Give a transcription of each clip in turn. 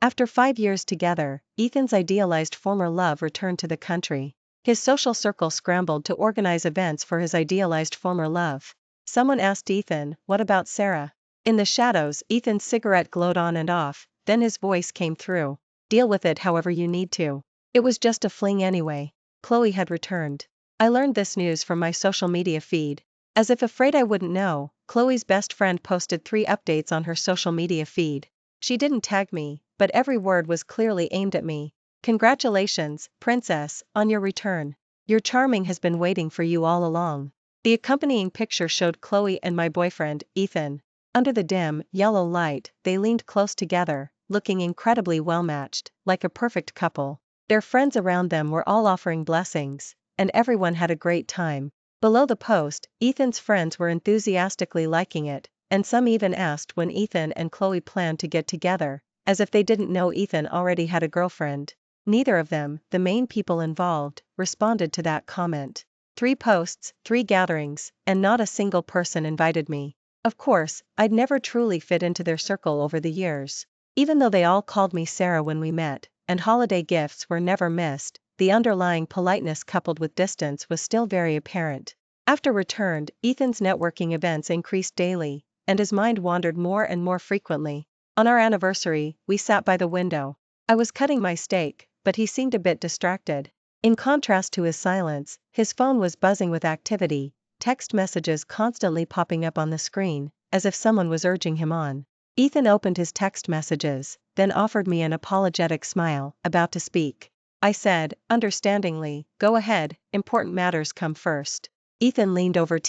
After 5 years together, Ethan's idealized former love returned to the country. His social circle scrambled to organize events for his idealized former love. Someone asked Ethan, "What about Sarah?" In the shadows, Ethan's cigarette glowed on and off, then his voice came through. "Deal with it however you need to. It was just a fling anyway." Chloe had returned. I learned this news from my social media feed. As if afraid I wouldn't know, Chloe's best friend posted 3 updates on her social media feed. She didn't tag me, but every word was clearly aimed at me. "Congratulations, princess, on your return. Your charming has been waiting for you all along." The accompanying picture showed Chloe and my boyfriend, Ethan. Under the dim, yellow light, they leaned close together, looking incredibly well-matched, like a perfect couple. Their friends around them were all offering blessings, and everyone had a great time. Below the post, Ethan's friends were enthusiastically liking it, and some even asked when Ethan and Chloe planned to get together, as if they didn't know Ethan already had a girlfriend. Neither of them, the main people involved, responded to that comment. 3 posts, 3 gatherings, and not a single person invited me. Of course, I'd never truly fit into their circle over the years. Even though they all called me Sarah when we met, and holiday gifts were never missed, the underlying politeness coupled with distance was still very apparent. After returned, Ethan's networking events increased daily, and his mind wandered more and more frequently. On our anniversary, we sat by the window. I was cutting my steak, but he seemed a bit distracted. In contrast to his silence, his phone was buzzing with activity, text messages constantly popping up on the screen, as if someone was urging him on. Ethan opened his text messages, then offered me an apologetic smile, about to speak. I said, understandingly, "Go ahead, important matters come first." Ethan leaned over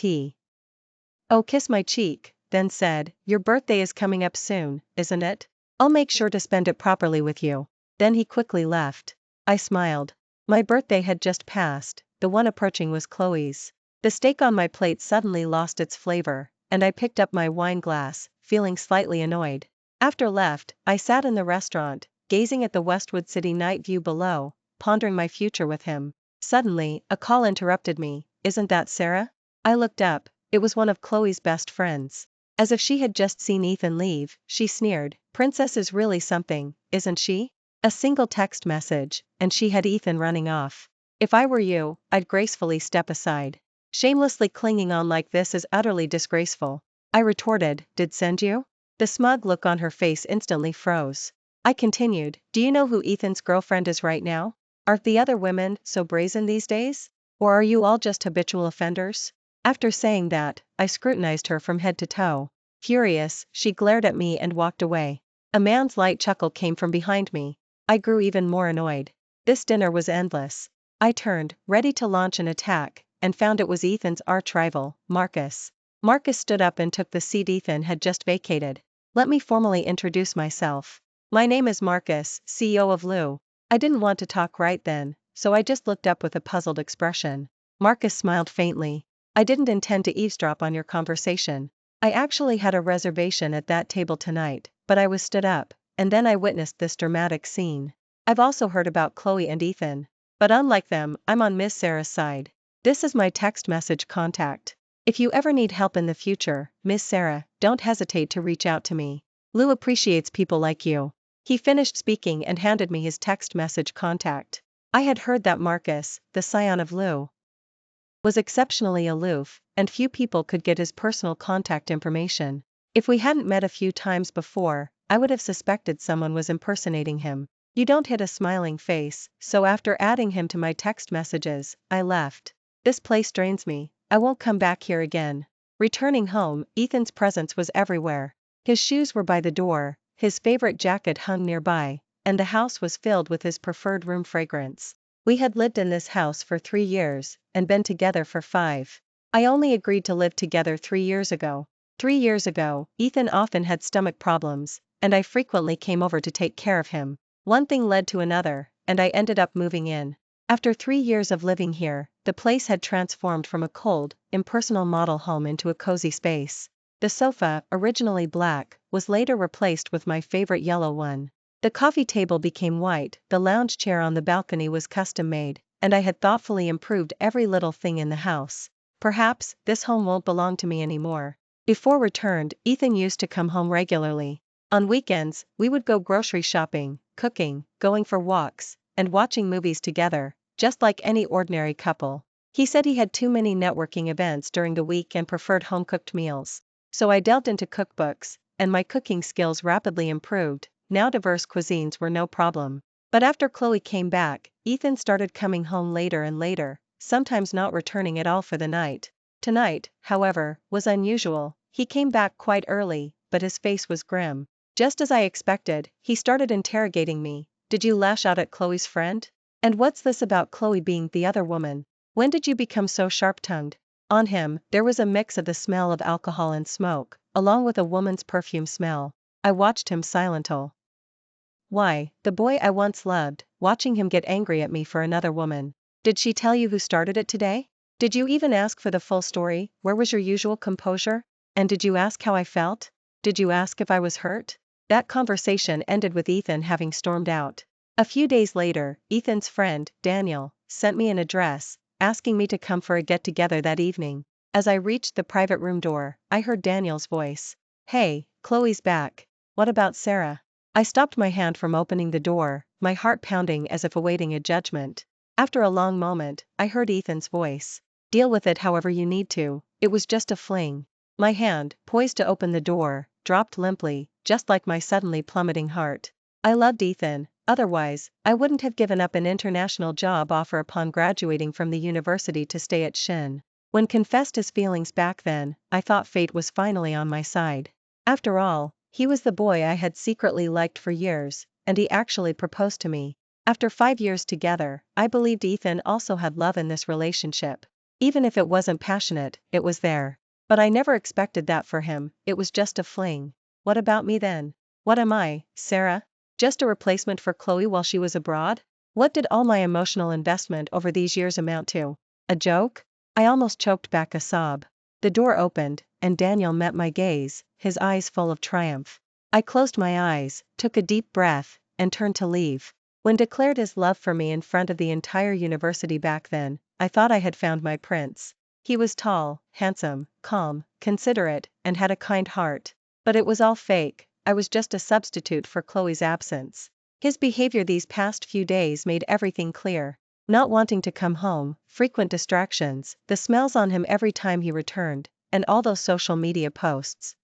Oh, kiss my cheek, then said, "Your birthday is coming up soon, isn't it? I'll make sure to spend it properly with you." Then he quickly left. I smiled. My birthday had just passed, the one approaching was Chloe's. The steak on my plate suddenly lost its flavor, and I picked up my wine glass, feeling slightly annoyed. After left, I sat in the restaurant, gazing at the Westwood City night view below, pondering my future with him. Suddenly, a call interrupted me. "Isn't that Sarah?" I looked up. It was one of Chloe's best friends. As if she had just seen Ethan leave, she sneered, "Princess is really something, isn't she?" A single text message, and she had Ethan running off. If I were you, I'd gracefully step aside. Shamelessly clinging on like this is utterly disgraceful. I retorted, "Did send you?" The smug look on her face instantly froze. I continued, "Do you know who Ethan's girlfriend is right now? Aren't the other women so brazen these days? Or are you all just habitual offenders?" After saying that, I scrutinized her from head to toe. Furious, she glared at me and walked away. A man's light chuckle came from behind me. I grew even more annoyed. This dinner was endless. I turned, ready to launch an attack, and found it was Ethan's arch-rival, Marcus. Marcus stood up and took the seat Ethan had just vacated. "Let me formally introduce myself. My name is Marcus, CEO of Lou." I didn't want to talk right then, so I just looked up with a puzzled expression. Marcus smiled faintly. "I didn't intend to eavesdrop on your conversation. I actually had a reservation at that table tonight, but I was stood up, and then I witnessed this dramatic scene. I've also heard about Chloe and Ethan. But unlike them, I'm on Miss Sarah's side. This is my text message contact. If you ever need help in the future, Miss Sarah, don't hesitate to reach out to me. Lou appreciates people like you." He finished speaking and handed me his text message contact. I had heard that Marcus, the scion of Lou, was exceptionally aloof, and few people could get his personal contact information. If we hadn't met a few times before, I would have suspected someone was impersonating him. You don't hit a smiling face, so after adding him to my text messages, I left. This place drains me. I won't come back here again. Returning home, Ethan's presence was everywhere. His shoes were by the door, his favorite jacket hung nearby, and the house was filled with his preferred room fragrance. We had lived in this house for 3 years, and been together for 5. I only agreed to live together 3 years ago. 3 years ago, Ethan often had stomach problems, and I frequently came over to take care of him. One thing led to another, and I ended up moving in. After 3 years of living here, the place had transformed from a cold, impersonal model home into a cozy space. The sofa, originally black, was later replaced with my favorite yellow one. The coffee table became white, the lounge chair on the balcony was custom-made, and I had thoughtfully improved every little thing in the house. Perhaps, this home won't belong to me anymore. Before returned, Ethan used to come home regularly. On weekends, we would go grocery shopping, cooking, going for walks, and watching movies together, just like any ordinary couple. He said he had too many networking events during the week and preferred home-cooked meals. So I delved into cookbooks, and my cooking skills rapidly improved. Now diverse cuisines were no problem. But after Chloe came back, Ethan started coming home later and later, sometimes not returning at all for the night. Tonight, however, was unusual. He came back quite early, but his face was grim. Just as I expected, he started interrogating me. Did you lash out at Chloe's friend? And what's this about Chloe being the other woman? When did you become so sharp-tongued? On him, there was a mix of the smell of alcohol and smoke, along with a woman's perfume smell. I watched him silently. Why, the boy I once loved, watching him get angry at me for another woman. Did she tell you who started it today? Did you even ask for the full story? Where was your usual composure? And did you ask how I felt? Did you ask if I was hurt? That conversation ended with Ethan having stormed out. A few days later, Ethan's friend, Daniel, sent me an address, asking me to come for a get-together that evening. As I reached the private room door, I heard Daniel's voice. Hey, Chloe's back. What about Sarah? I stopped my hand from opening the door, my heart pounding as if awaiting a judgment. After a long moment, I heard Ethan's voice. Deal with it however you need to, it was just a fling. My hand, poised to open the door, dropped limply, just like my suddenly plummeting heart. I loved Ethan, otherwise, I wouldn't have given up an international job offer upon graduating from the university to stay at Shin. When confessed his feelings back then, I thought fate was finally on my side. After all, he was the boy I had secretly liked for years, and he actually proposed to me. After 5 years together, I believed Ethan also had love in this relationship. Even if it wasn't passionate, it was there. But I never expected that for him, it was just a fling. What about me then? What am I, Sarah? Just a replacement for Chloe while she was abroad? What did all my emotional investment over these years amount to? A joke? I almost choked back a sob. The door opened, and Daniel met my gaze, his eyes full of triumph. I closed my eyes, took a deep breath, and turned to leave. When declared his love for me in front of the entire university back then, I thought I had found my prince. He was tall, handsome, calm, considerate, and had a kind heart. But it was all fake, I was just a substitute for Chloe's absence. His behavior these past few days made everything clear. Not wanting to come home, frequent distractions, the smells on him every time he returned, and all those social media posts.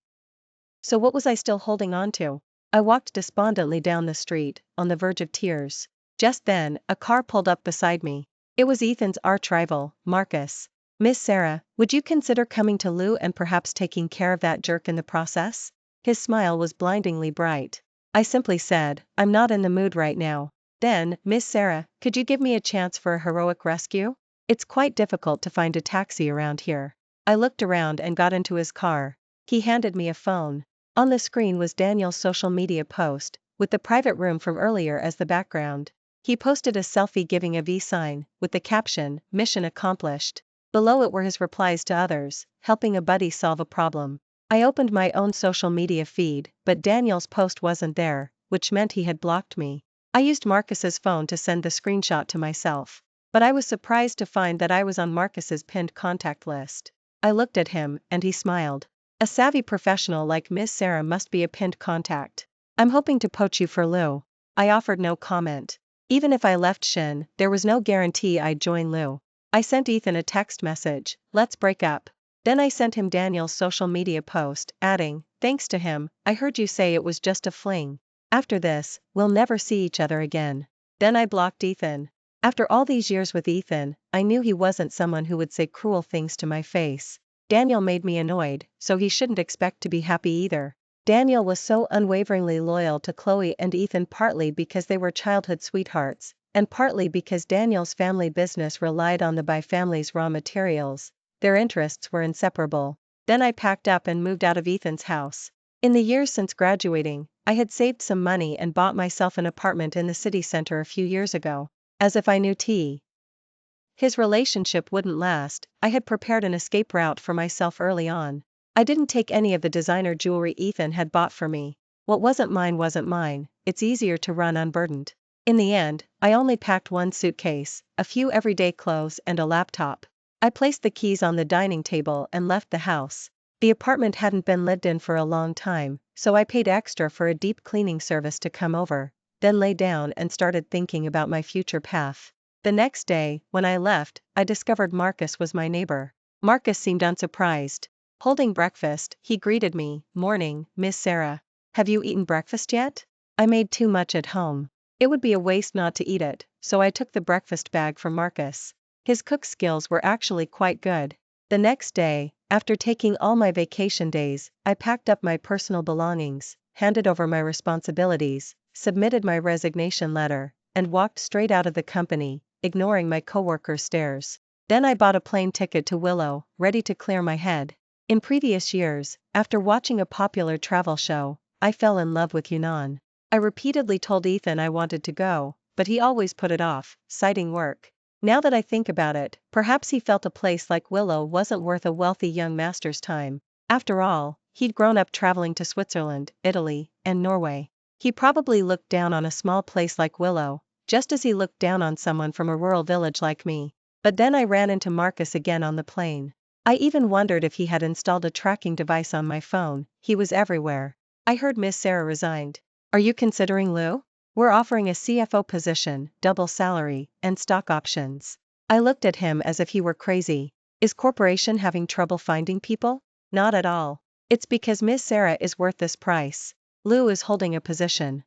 So what was I still holding on to? I walked despondently down the street, on the verge of tears. Just then, a car pulled up beside me. It was Ethan's arch-rival, Marcus. Miss Sarah, would you consider coming to Lou and perhaps taking care of that jerk in the process? His smile was blindingly bright. I simply said, I'm not in the mood right now. Then, Miss Sarah, could you give me a chance for a heroic rescue? It's quite difficult to find a taxi around here. I looked around and got into his car. He handed me a phone. On the screen was Daniel's social media post, with the private room from earlier as the background. He posted a selfie giving a V sign, with the caption, "Mission accomplished." Below it were his replies to others, helping a buddy solve a problem. I opened my own social media feed, but Daniel's post wasn't there, which meant he had blocked me. I used Marcus's phone to send the screenshot to myself. But I was surprised to find that I was on Marcus's pinned contact list. I looked at him, and he smiled. A savvy professional like Miss Sarah must be a pinned contact. I'm hoping to poach you for Lou. I offered no comment. Even if I left Shin, there was no guarantee I'd join Lou. I sent Ethan a text message, let's break up. Then I sent him Daniel's social media post, adding, thanks to him, I heard you say it was just a fling. After this, we'll never see each other again. Then I blocked Ethan. After all these years with Ethan, I knew he wasn't someone who would say cruel things to my face. Daniel made me annoyed, so he shouldn't expect to be happy either. Daniel was so unwaveringly loyal to Chloe and Ethan partly because they were childhood sweethearts, and partly because Daniel's family business relied on the Bai family's raw materials. Their interests were inseparable. Then I packed up and moved out of Ethan's house. In the years since graduating, I had saved some money and bought myself an apartment in the city center a few years ago. As if I knew his relationship wouldn't last, I had prepared an escape route for myself early on. I didn't take any of the designer jewelry Ethan had bought for me. What wasn't mine, it's easier to run unburdened. In the end, I only packed one suitcase, a few everyday clothes and a laptop. I placed the keys on the dining table and left the house. The apartment hadn't been lived in for a long time, so I paid extra for a deep cleaning service to come over, then lay down and started thinking about my future path. The next day, when I left, I discovered Marcus was my neighbor. Marcus seemed unsurprised. Holding breakfast, he greeted me, "Morning, Miss Sarah. Have you eaten breakfast yet? I made too much at home. It would be a waste not to eat it," so I took the breakfast bag from Marcus. His cook skills were actually quite good. The next day, after taking all my vacation days, I packed up my personal belongings, handed over my responsibilities, submitted my resignation letter, and walked straight out of the company, ignoring my coworkers' stares. Then I bought a plane ticket to Willow, ready to clear my head. In previous years, after watching a popular travel show, I fell in love with Yunnan. I repeatedly told Ethan I wanted to go, but he always put it off, citing work. Now that I think about it, perhaps he felt a place like Willow wasn't worth a wealthy young master's time. After all, he'd grown up traveling to Switzerland, Italy, and Norway. He probably looked down on a small place like Willow, just as he looked down on someone from a rural village like me. But then I ran into Marcus again on the plane. I even wondered if he had installed a tracking device on my phone. He was everywhere. "I heard Miss Sarah resigned. Are you considering Lou? We're offering a CFO position, double salary, and stock options." I looked at him as if he were crazy. "Is corporation having trouble finding people?" "Not at all. It's because Miss Sarah is worth this price. Lou is holding a position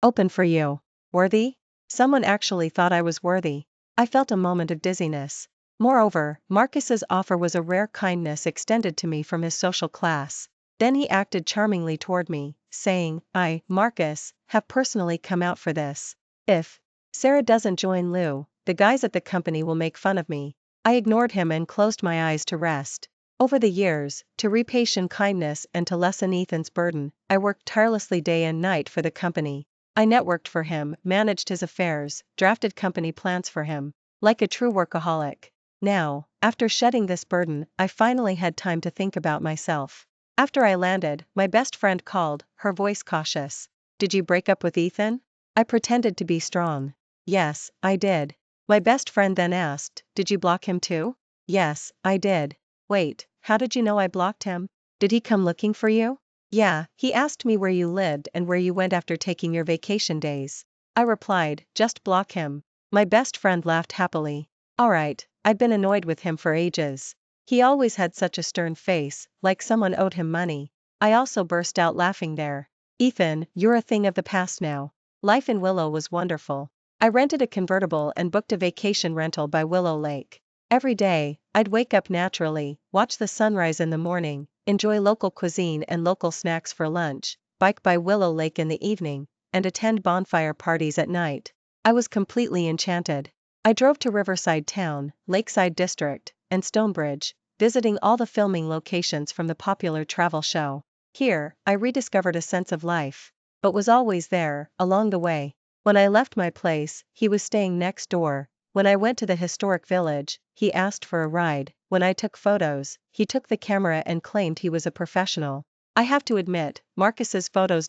open for you. Worthy?" Someone actually thought I was worthy. I felt a moment of dizziness. Moreover, Marcus's offer was a rare kindness extended to me from his social class. Then he acted charmingly toward me, saying, "I, Marcus, have personally come out for this. If Sarah doesn't join Lou, the guys at the company will make fun of me." I ignored him and closed my eyes to rest. Over the years, to repay Sean's kindness and to lessen Ethan's burden, I worked tirelessly day and night for the company. I networked for him, managed his affairs, drafted company plans for him. Like a true workaholic. Now, after shedding this burden, I finally had time to think about myself. After I landed, my best friend called, her voice cautious. "Did you break up with Ethan?" I pretended to be strong. "Yes, I did." My best friend then asked, "Did you block him too?" "Yes, I did." "Wait, how did you know I blocked him? Did he come looking for you?" "Yeah, he asked me where you lived and where you went after taking your vacation days." I replied, "Just block him." My best friend laughed happily. Alright, I'd been annoyed with him for ages. He always had such a stern face, like someone owed him money. I also burst out laughing there. "Ethan, you're a thing of the past now." Life in Willow was wonderful. I rented a convertible and booked a vacation rental by Willow Lake. Every day, I'd wake up naturally, watch the sunrise in the morning, enjoy local cuisine and local snacks for lunch, bike by Willow Lake in the evening, and attend bonfire parties at night. I was completely enchanted. I drove to Riverside Town, Lakeside District, and Stonebridge, visiting all the filming locations from the popular travel show. Here, I rediscovered a sense of life, but was always there, along the way. When I left my place, he was staying next door. When I went to the historic village, he asked for a ride. When I took photos, he took the camera and claimed he was a professional. I have to admit, Marcus's photos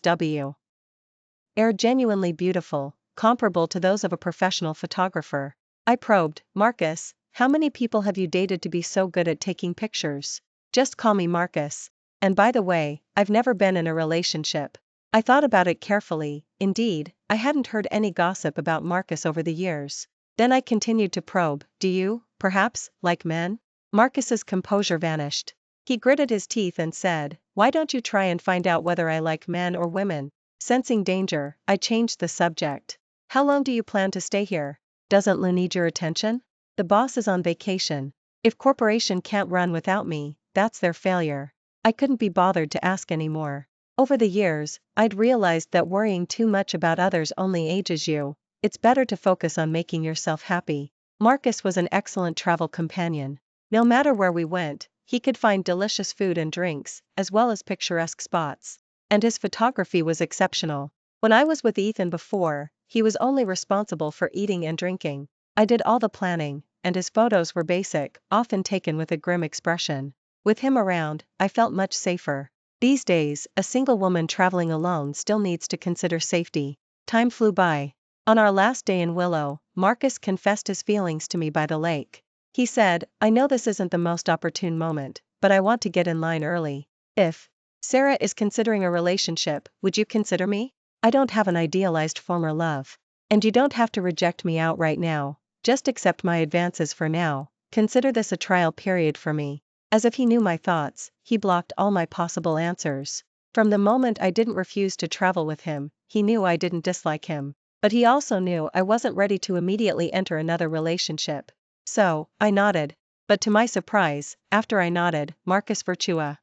are genuinely beautiful, comparable to those of a professional photographer. I probed, "Marcus, how many people have you dated to be so good at taking pictures?" "Just call me Marcus. And by the way, I've never been in a relationship." I thought about it carefully. Indeed, I hadn't heard any gossip about Marcus over the years. Then I continued to probe, "Do you, perhaps, like men?" Marcus's composure vanished. He gritted his teeth and said, "Why don't you try and find out whether I like men or women?" Sensing danger, I changed the subject. "How long do you plan to stay here? Doesn't Lou need your attention? The boss is on vacation. If corporation can't run without me, that's their failure." I couldn't be bothered to ask anymore. Over the years, I'd realized that worrying too much about others only ages you. It's better to focus on making yourself happy. Marcus was an excellent travel companion. No matter where we went, he could find delicious food and drinks, as well as picturesque spots. And his photography was exceptional. When I was with Ethan before, he was only responsible for eating and drinking. I did all the planning, and his photos were basic, often taken with a grim expression. With him around, I felt much safer. These days, a single woman traveling alone still needs to consider safety. Time flew by. On our last day in Willow, Marcus confessed his feelings to me by the lake. He said, "I know this isn't the most opportune moment, but I want to get in line early. If Sarah is considering a relationship, would you consider me? I don't have an idealized former love. And you don't have to reject me out right now, just accept my advances for now, consider this a trial period for me. As if he knew my thoughts, he blocked all my possible answers. From the moment I didn't refuse to travel with him, he knew I didn't dislike him. But he also knew I wasn't ready to immediately enter another relationship. So, I nodded. But to my surprise, after I nodded, Marcus Virtua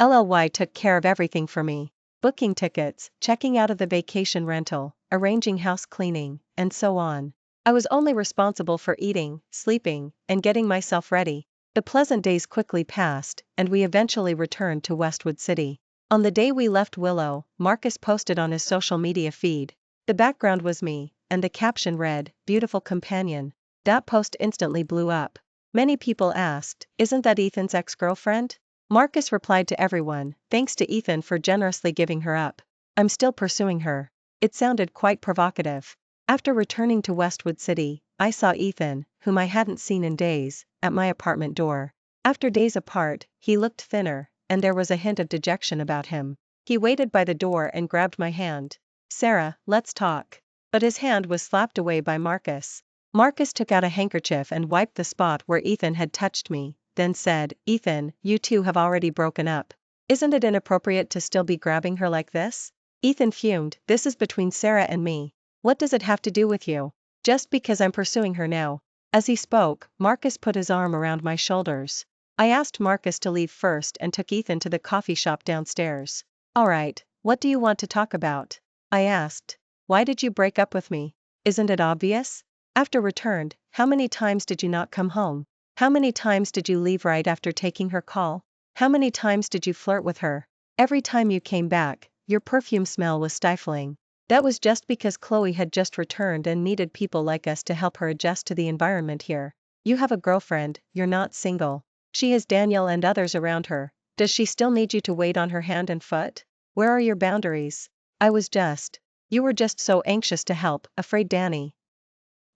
LLY took care of everything for me. Booking tickets, checking out of the vacation rental, arranging house cleaning, and so on. I was only responsible for eating, sleeping, and getting myself ready. The pleasant days quickly passed, and we eventually returned to Westwood City. On the day we left Willow, Marcus posted on his social media feed. The background was me, and the caption read, "Beautiful companion." That post instantly blew up. Many people asked, "Isn't that Ethan's ex-girlfriend?" Marcus replied to everyone, "Thanks to Ethan for generously giving her up. I'm still pursuing her." It sounded quite provocative. After returning to Westwood City, I saw Ethan, whom I hadn't seen in days, at my apartment door. After days apart, he looked thinner, and there was a hint of dejection about him. He waited by the door and grabbed my hand. "Sarah, let's talk." But his hand was slapped away by Marcus. Marcus took out a handkerchief and wiped the spot where Ethan had touched me, then said, "Ethan, you two have already broken up. Isn't it inappropriate to still be grabbing her like this?" Ethan fumed, "This is between Sarah and me. What does it have to do with you? Just because I'm pursuing her now." As he spoke, Marcus put his arm around my shoulders. I asked Marcus to leave first and took Ethan to the coffee shop downstairs. "Alright, what do you want to talk about?" I asked. "Why did you break up with me? Isn't it obvious? After returned, how many times did you not come home? How many times did you leave right after taking her call? How many times did you flirt with her? Every time you came back, your perfume smell was stifling. That was just because Chloe had just returned and needed people like us to help her adjust to the environment here. You have a girlfriend, you're not single. She has Daniel and others around her. Does she still need you to wait on her hand and foot? Where are your boundaries?" You were just so anxious to help, afraid Danny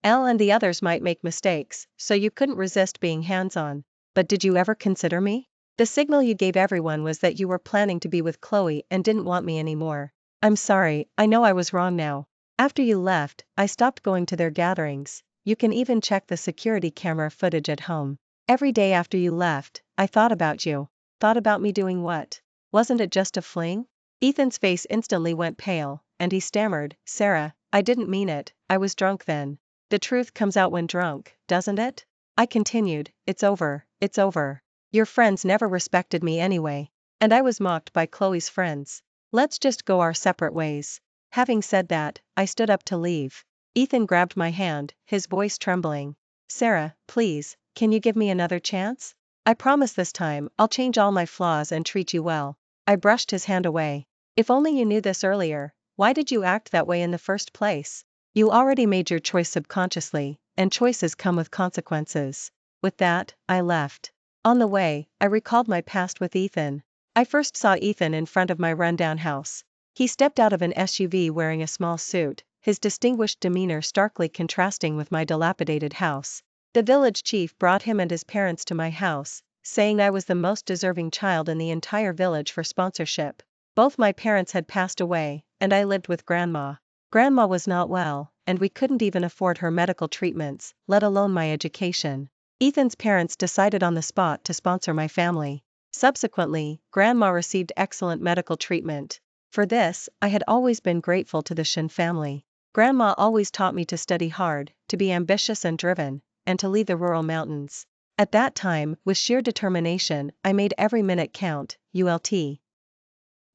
L and the others might make mistakes, so you couldn't resist being hands-on. But did you ever consider me? The signal you gave everyone was that you were planning to be with Chloe and didn't want me anymore. I'm sorry, I know I was wrong now. After you left, I stopped going to their gatherings. You can even check the security camera footage at home. Every day after you left, I thought about you. Thought about me doing what? Wasn't it just a fling? Ethan's face instantly went pale, and he stammered, "Sarah, I didn't mean it, I was drunk then." The truth comes out when drunk, doesn't it? I continued, "It's over, it's over. Your friends never respected me anyway. And I was mocked by Chloe's friends. Let's just go our separate ways." Having said that, I stood up to leave. Ethan grabbed my hand, his voice trembling. "Sarah, please, can you give me another chance? I promise this time I'll change all my flaws and treat you well." I brushed his hand away. "If only you knew this earlier, why did you act that way in the first place? You already made your choice subconsciously, and choices come with consequences." With that, I left. On the way, I recalled my past with Ethan. I first saw Ethan in front of my rundown house. He stepped out of an SUV wearing a small suit, his distinguished demeanor starkly contrasting with my dilapidated house. The village chief brought him and his parents to my house, saying I was the most deserving child in the entire village for sponsorship. Both my parents had passed away, and I lived with Grandma. Grandma was not well, and we couldn't even afford her medical treatments, let alone my education. Ethan's parents decided on the spot to sponsor my family. Subsequently, Grandma received excellent medical treatment. For this, I had always been grateful to the Shin family. Grandma always taught me to study hard, to be ambitious and driven, and to leave the rural mountains. At that time, with sheer determination, I made every minute count,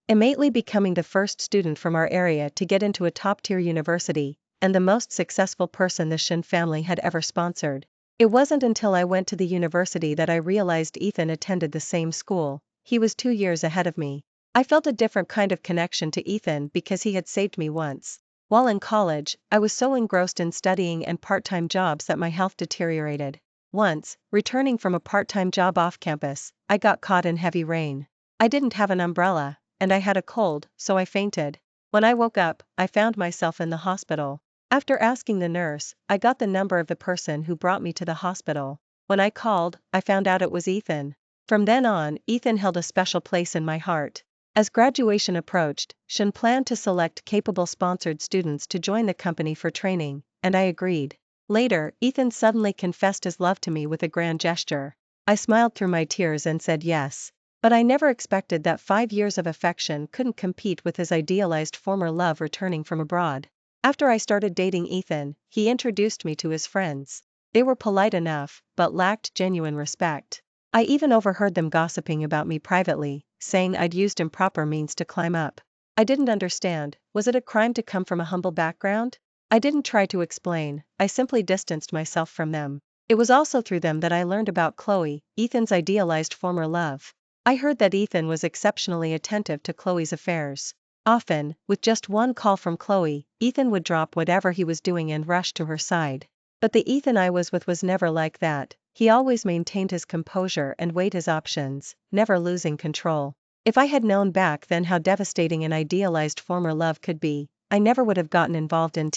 immediately becoming the first student from our area to get into a top-tier university, and the most successful person the Shin family had ever sponsored. It wasn't until I went to the university that I realized Ethan attended the same school. He was 2 years ahead of me. I felt a different kind of connection to Ethan because he had saved me once. While in college, I was so engrossed in studying and part-time jobs that my health deteriorated. Once, returning from a part-time job off campus, I got caught in heavy rain. I didn't have an umbrella, and I had a cold, so I fainted. When I woke up, I found myself in the hospital. After asking the nurse, I got the number of the person who brought me to the hospital. When I called, I found out it was Ethan. From then on, Ethan held a special place in my heart. As graduation approached, Shen planned to select capable sponsored students to join the company for training, and I agreed. Later, Ethan suddenly confessed his love to me with a grand gesture. I smiled through my tears and said yes. But I never expected that 5 years of affection couldn't compete with his idealized former love returning from abroad. After I started dating Ethan, he introduced me to his friends. They were polite enough, but lacked genuine respect. I even overheard them gossiping about me privately, saying I'd used improper means to climb up. I didn't understand. Was it a crime to come from a humble background? I didn't try to explain, I simply distanced myself from them. It was also through them that I learned about Chloe, Ethan's idealized former love. I heard that Ethan was exceptionally attentive to Chloe's affairs. Often, with just one call from Chloe, Ethan would drop whatever he was doing and rush to her side. But the Ethan I was with was never like that. He always maintained his composure and weighed his options, never losing control. If I had known back then how devastating an idealized former love could be, I never would have gotten involved in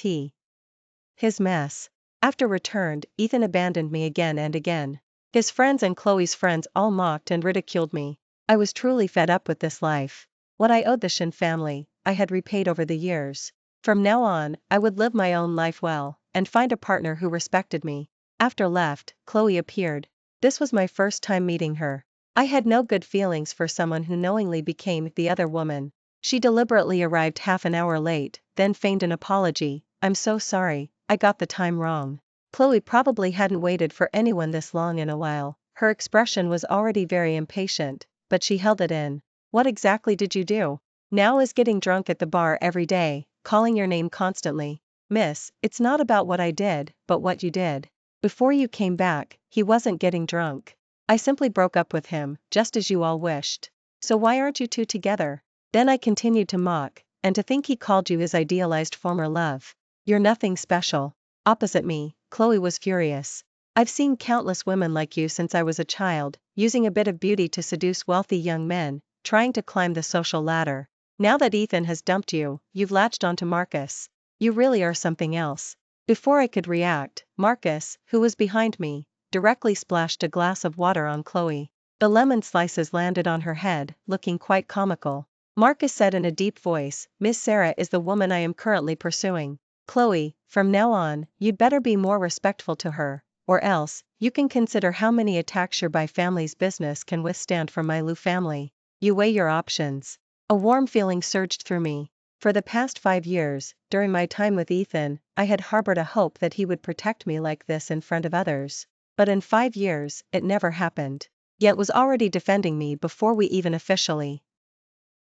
his mess. After returned, Ethan abandoned me again and again. His friends and Chloe's friends all mocked and ridiculed me. I was truly fed up with this life. What I owed the Shin family, I had repaid over the years. From now on, I would live my own life well, and find a partner who respected me. After left, Chloe appeared. This was my first time meeting her. I had no good feelings for someone who knowingly became the other woman. She deliberately arrived half an hour late, then feigned an apology. I'm so sorry, I got the time wrong. Chloe probably hadn't waited for anyone this long in a while. Her expression was already very impatient, but she held it in. What exactly did you do? Now is getting drunk at the bar every day, calling your name constantly. Miss, it's not about what I did, but what you did. Before you came back, he wasn't getting drunk. I simply broke up with him, just as you all wished. So why aren't you two together? Then I continued to mock, and to think he called you his idealized former love. You're nothing special. Opposite me, Chloe was furious. I've seen countless women like you since I was a child, using a bit of beauty to seduce wealthy young men, trying to climb the social ladder. Now that Ethan has dumped you, you've latched onto Marcus. You really are something else. Before I could react, Marcus, who was behind me, directly splashed a glass of water on Chloe. The lemon slices landed on her head, looking quite comical. Marcus said in a deep voice, Miss Sarah is the woman I am currently pursuing. Chloe, from now on, you'd better be more respectful to her, or else, you can consider how many attacks your family's business can withstand from my Lu family. You weigh your options. A warm feeling surged through me. For the past 5 years, during my time with Ethan, I had harbored a hope that he would protect me like this in front of others. But in 5 years, it never happened. Yet was already defending me before we even officially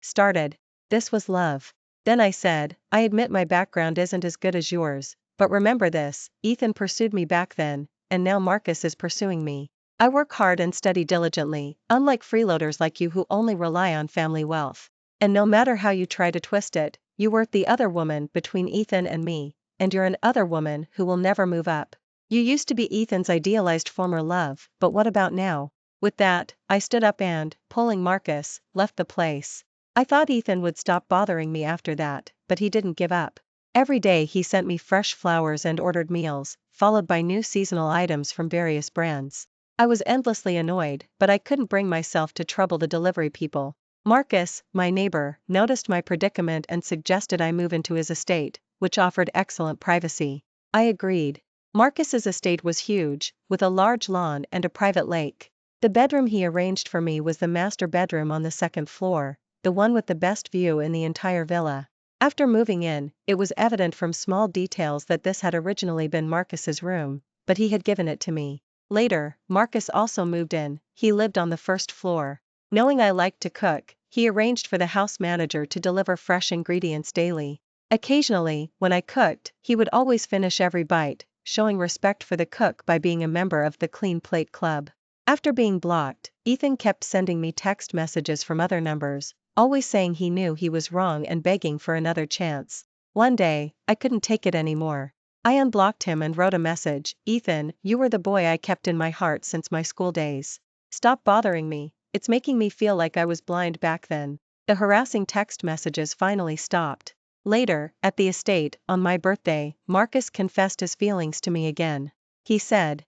started. This was love. Then I said, I admit my background isn't as good as yours, but remember this, Ethan pursued me back then, and now Marcus is pursuing me. I work hard and study diligently, unlike freeloaders like you who only rely on family wealth. And no matter how you try to twist it, you were the other woman between Ethan and me, and you're an other woman who will never move up. You used to be Ethan's idealized former love, but what about now? With that, I stood up and, pulling Marcus, left the place. I thought Ethan would stop bothering me after that, but he didn't give up. Every day he sent me fresh flowers and ordered meals, followed by new seasonal items from various brands. I was endlessly annoyed, but I couldn't bring myself to trouble the delivery people. Marcus, my neighbor, noticed my predicament and suggested I move into his estate, which offered excellent privacy. I agreed. Marcus's estate was huge, with a large lawn and a private lake. The bedroom he arranged for me was the master bedroom on the 2nd floor, the one with the best view in the entire villa. After moving in, it was evident from small details that this had originally been Marcus's room, but he had given it to me. Later, Marcus also moved in. He lived on the 1st floor. Knowing I liked to cook, he arranged for the house manager to deliver fresh ingredients daily. Occasionally, when I cooked, he would always finish every bite, showing respect for the cook by being a member of the Clean Plate Club. After being blocked, Ethan kept sending me text messages from other numbers, always saying he knew he was wrong and begging for another chance. One day, I couldn't take it anymore. I unblocked him and wrote a message, Ethan, you were the boy I kept in my heart since my school days. Stop bothering me, it's making me feel like I was blind back then. The harassing text messages finally stopped. Later, at the estate, on my birthday, Marcus confessed his feelings to me again. He said,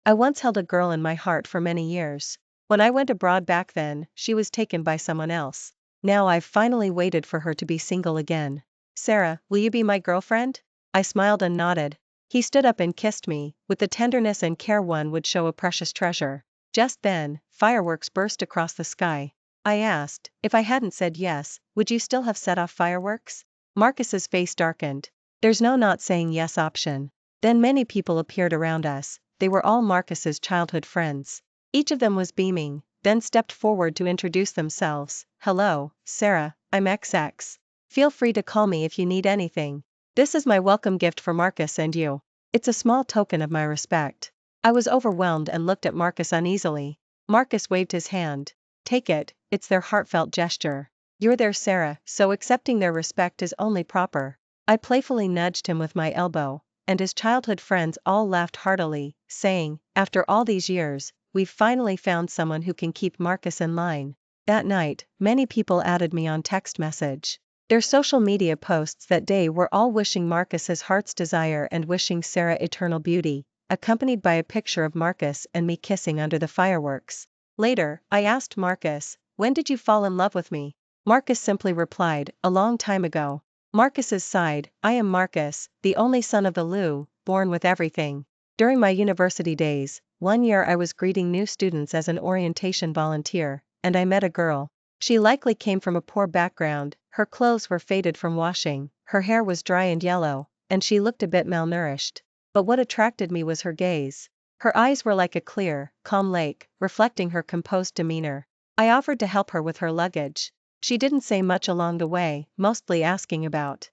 I once held a girl in my heart for many years. When I went abroad back then, she was taken by someone else. Now I've finally waited for her to be single again. Sarah, will you be my girlfriend? I smiled and nodded. He stood up and kissed me, with the tenderness and care one would show a precious treasure. Just then, fireworks burst across the sky. I asked, if I hadn't said yes, would you still have set off fireworks? Marcus's face darkened. There's no not saying yes option. Then many people appeared around us. They were all Marcus's childhood friends. Each of them was beaming, then stepped forward to introduce themselves. Hello, Sarah, I'm XX. Feel free to call me if you need anything. This is my welcome gift for Marcus and you. It's a small token of my respect. I was overwhelmed and looked at Marcus uneasily. Marcus waved his hand. Take it, it's their heartfelt gesture. You're their Sarah, so accepting their respect is only proper. I playfully nudged him with my elbow, and his childhood friends all laughed heartily, saying, after all these years, we've finally found someone who can keep Marcus in line. That night, many people added me on text message. Their social media posts that day were all wishing Marcus his heart's desire and wishing Sarah eternal beauty, accompanied by a picture of Marcus and me kissing under the fireworks. Later, I asked Marcus, when did you fall in love with me? Marcus simply replied, a long time ago. Marcus's sighed, I am Marcus, the only son of the Lou, born with everything. During my university days, one year I was greeting new students as an orientation volunteer, and I met a girl. She likely came from a poor background, her clothes were faded from washing, her hair was dry and yellow, and she looked a bit malnourished. But what attracted me was her gaze. Her eyes were like a clear, calm lake, reflecting her composed demeanor. I offered to help her with her luggage. She didn't say much along the way, mostly asking about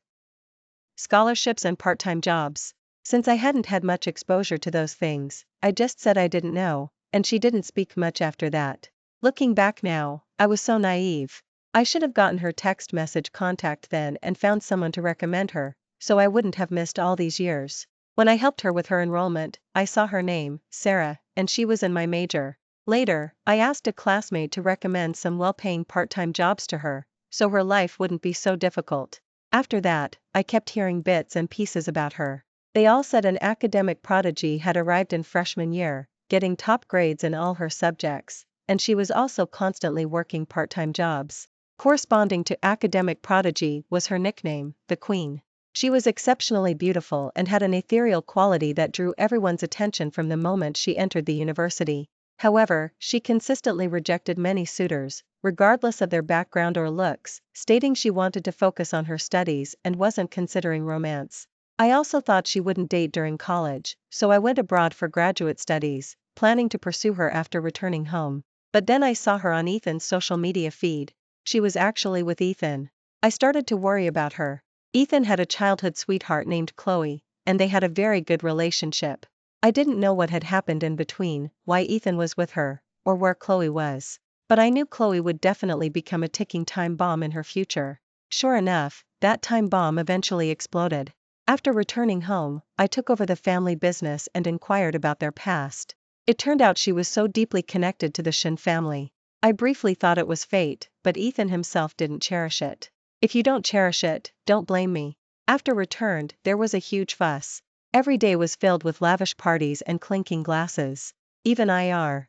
scholarships and part-time jobs. Since I hadn't had much exposure to those things, I just said I didn't know, and she didn't speak much after that. Looking back now, I was so naive. I should have gotten her text message contact then and found someone to recommend her, so I wouldn't have missed all these years. When I helped her with her enrollment, I saw her name, Sarah, and she was in my major. Later, I asked a classmate to recommend some well-paying part-time jobs to her, so her life wouldn't be so difficult. After that, I kept hearing bits and pieces about her. They all said an academic prodigy had arrived in freshman year, getting top grades in all her subjects, and she was also constantly working part-time jobs. Corresponding to academic prodigy was her nickname, the Queen. She was exceptionally beautiful and had an ethereal quality that drew everyone's attention from the moment she entered the university. However, she consistently rejected many suitors, regardless of their background or looks, stating she wanted to focus on her studies and wasn't considering romance. I also thought she wouldn't date during college, so I went abroad for graduate studies, planning to pursue her after returning home. But then I saw her on Ethan's social media feed. She was actually with Ethan. I started to worry about her. Ethan had a childhood sweetheart named Chloe, and they had a very good relationship. I didn't know what had happened in between, why Ethan was with her, or where Chloe was. But I knew Chloe would definitely become a ticking time bomb in her future. Sure enough, that time bomb eventually exploded. After returning home, I took over the family business and inquired about their past. It turned out she was so deeply connected to the Shin family. I briefly thought it was fate, but Ethan himself didn't cherish it. If you don't cherish it, don't blame me. After returned, there was a huge fuss. Every day was filled with lavish parties and clinking glasses. Even IR.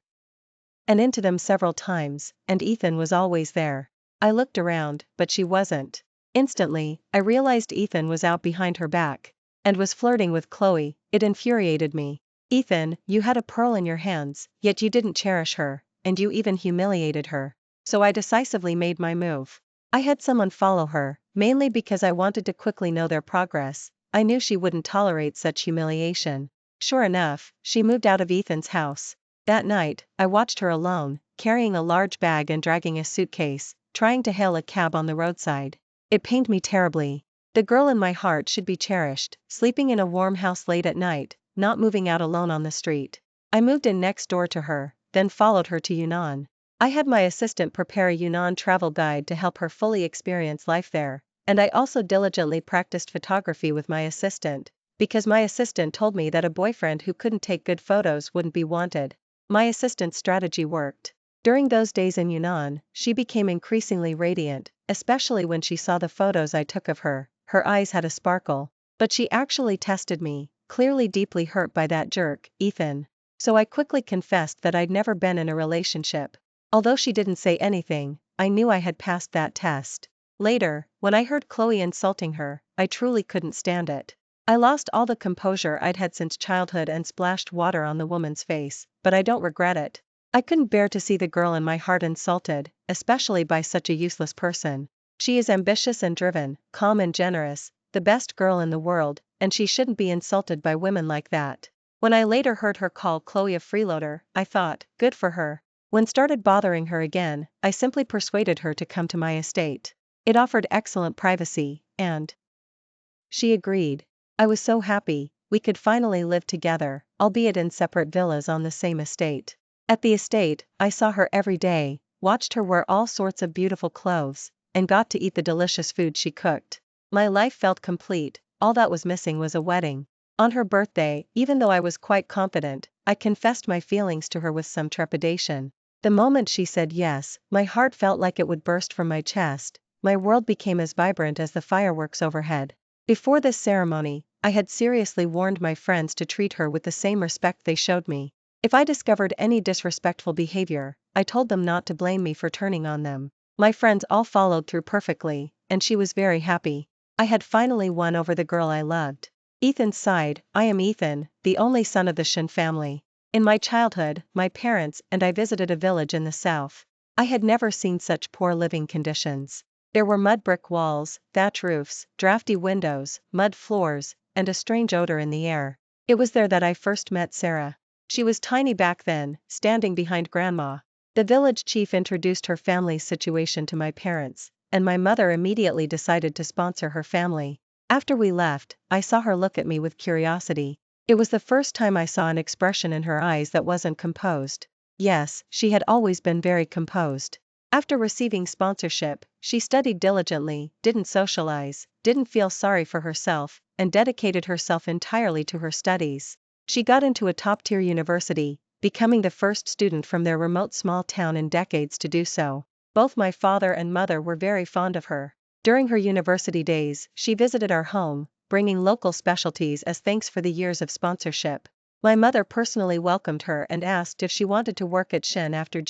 And into them several times, and Ethan was always there. I looked around, but she wasn't. Instantly, I realized Ethan was out behind her back, and was flirting with Chloe. It infuriated me. Ethan, you had a pearl in your hands, yet you didn't cherish her, and you even humiliated her. So I decisively made my move. I had someone follow her, mainly because I wanted to quickly know their progress. I knew she wouldn't tolerate such humiliation. Sure enough, she moved out of Ethan's house. That night, I watched her alone, carrying a large bag and dragging a suitcase, trying to hail a cab on the roadside. It pained me terribly. The girl in my heart should be cherished, sleeping in a warm house late at night, not moving out alone on the street. I moved in next door to her, then followed her to Yunnan. I had my assistant prepare a Yunnan travel guide to help her fully experience life there, and I also diligently practiced photography with my assistant, because my assistant told me that a boyfriend who couldn't take good photos wouldn't be wanted. My assistant's strategy worked. During those days in Yunnan, she became increasingly radiant, especially when she saw the photos I took of her. Her eyes had a sparkle. But she actually tested me, clearly deeply hurt by that jerk, Ethan. So I quickly confessed that I'd never been in a relationship. Although she didn't say anything, I knew I had passed that test. Later, when I heard Chloe insulting her, I truly couldn't stand it. I lost all the composure I'd had since childhood and splashed water on the woman's face, but I don't regret it. I couldn't bear to see the girl in my heart insulted, especially by such a useless person. She is ambitious and driven, calm and generous, the best girl in the world, and she shouldn't be insulted by women like that. When I later heard her call Chloe a freeloader, I thought, good for her. When started bothering her again, I simply persuaded her to come to my estate. It offered excellent privacy, and she agreed. I was so happy, we could finally live together, albeit in separate villas on the same estate. At the estate, I saw her every day, watched her wear all sorts of beautiful clothes, and got to eat the delicious food she cooked. My life felt complete, all that was missing was a wedding. On her birthday, even though I was quite confident, I confessed my feelings to her with some trepidation. The moment she said yes, my heart felt like it would burst from my chest. My world became as vibrant as the fireworks overhead. Before this ceremony, I had seriously warned my friends to treat her with the same respect they showed me. If I discovered any disrespectful behavior, I told them not to blame me for turning on them. My friends all followed through perfectly, and she was very happy. I had finally won over the girl I loved. Ethan sighed. I am Ethan, the only son of the Shin family. In my childhood, my parents and I visited a village in the south. I had never seen such poor living conditions. There were mud brick walls, thatch roofs, drafty windows, mud floors, and a strange odor in the air. It was there that I first met Sarah. She was tiny back then, standing behind Grandma. The village chief introduced her family's situation to my parents, and my mother immediately decided to sponsor her family. After we left, I saw her look at me with curiosity. It was the first time I saw an expression in her eyes that wasn't composed. Yes, she had always been very composed. After receiving sponsorship, she studied diligently, didn't socialize, didn't feel sorry for herself, and dedicated herself entirely to her studies. She got into a top-tier university, becoming the first student from their remote small town in decades to do so. Both my father and mother were very fond of her. During her university days, she visited our home, bringing local specialties as thanks for the years of sponsorship. My mother personally welcomed her and asked if she wanted to work at Shin after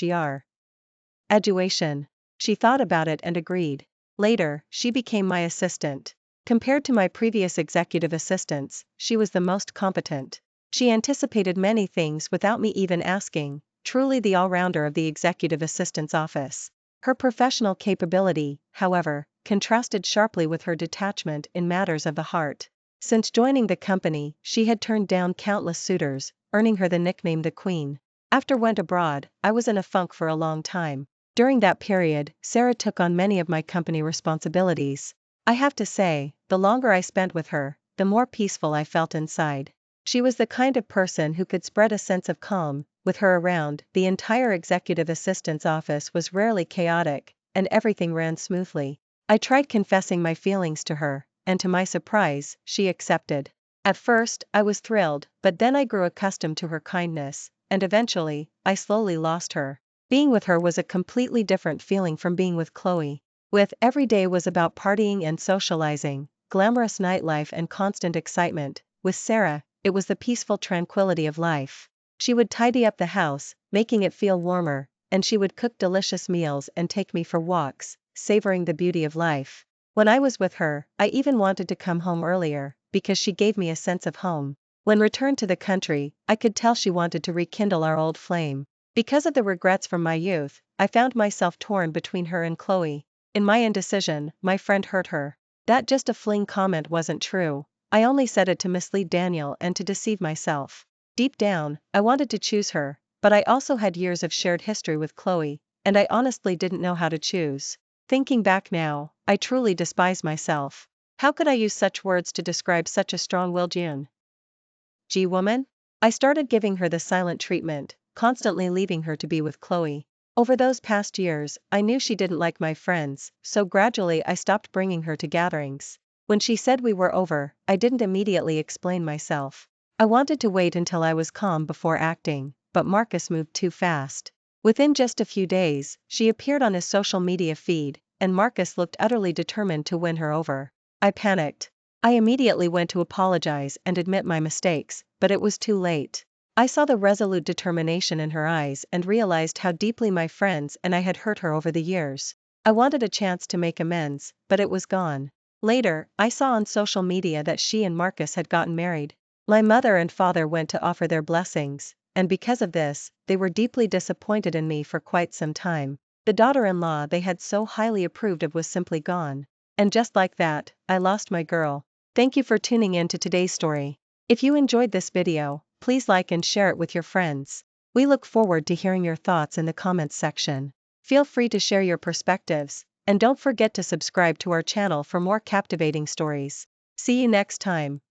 graduation. She thought about it and agreed. Later, she became my assistant. Compared to my previous executive assistants, she was the most competent. She anticipated many things without me even asking, truly the all-rounder of the executive assistant's office. Her professional capability, however, contrasted sharply with her detachment in matters of the heart. Since joining the company, she had turned down countless suitors, earning her the nickname the Queen. After went abroad, I was in a funk for a long time. During that period, Sarah took on many of my company responsibilities. I have to say, the longer I spent with her, the more peaceful I felt inside. She was the kind of person who could spread a sense of calm. With her around, the entire executive assistant's office was rarely chaotic, and everything ran smoothly. I tried confessing my feelings to her, and to my surprise, she accepted. At first, I was thrilled, but then I grew accustomed to her kindness, and eventually, I slowly lost her. Being with her was a completely different feeling from being with Chloe. Every day was about partying and socializing, glamorous nightlife and constant excitement. With Sarah, it was the peaceful tranquility of life. She would tidy up the house, making it feel warmer, and she would cook delicious meals and take me for walks, savoring the beauty of life. When I was with her, I even wanted to come home earlier, because she gave me a sense of home. When returned to the country, I could tell she wanted to rekindle our old flame. Because of the regrets from my youth, I found myself torn between her and Chloe. In my indecision, my friend hurt her. That just a fling comment wasn't true. I only said it to mislead Daniel and to deceive myself. Deep down, I wanted to choose her, but I also had years of shared history with Chloe, and I honestly didn't know how to choose. Thinking back now, I truly despise myself. How could I use such words to describe such a strong-willed woman? I started giving her the silent treatment, constantly leaving her to be with Chloe. Over those past years, I knew she didn't like my friends, so gradually I stopped bringing her to gatherings. When she said we were over, I didn't immediately explain myself. I wanted to wait until I was calm before acting, but Marcus moved too fast. Within just a few days, she appeared on his social media feed, and Marcus looked utterly determined to win her over. I panicked. I immediately went to apologize and admit my mistakes, but it was too late. I saw the resolute determination in her eyes and realized how deeply my friends and I had hurt her over the years. I wanted a chance to make amends, but it was gone. Later, I saw on social media that she and Marcus had gotten married. My mother and father went to offer their blessings, and because of this, they were deeply disappointed in me for quite some time. The daughter-in-law they had so highly approved of was simply gone. And just like that, I lost my girl. Thank you for tuning in to today's story. If you enjoyed this video, please like and share it with your friends. We look forward to hearing your thoughts in the comments section. Feel free to share your perspectives, and don't forget to subscribe to our channel for more captivating stories. See you next time.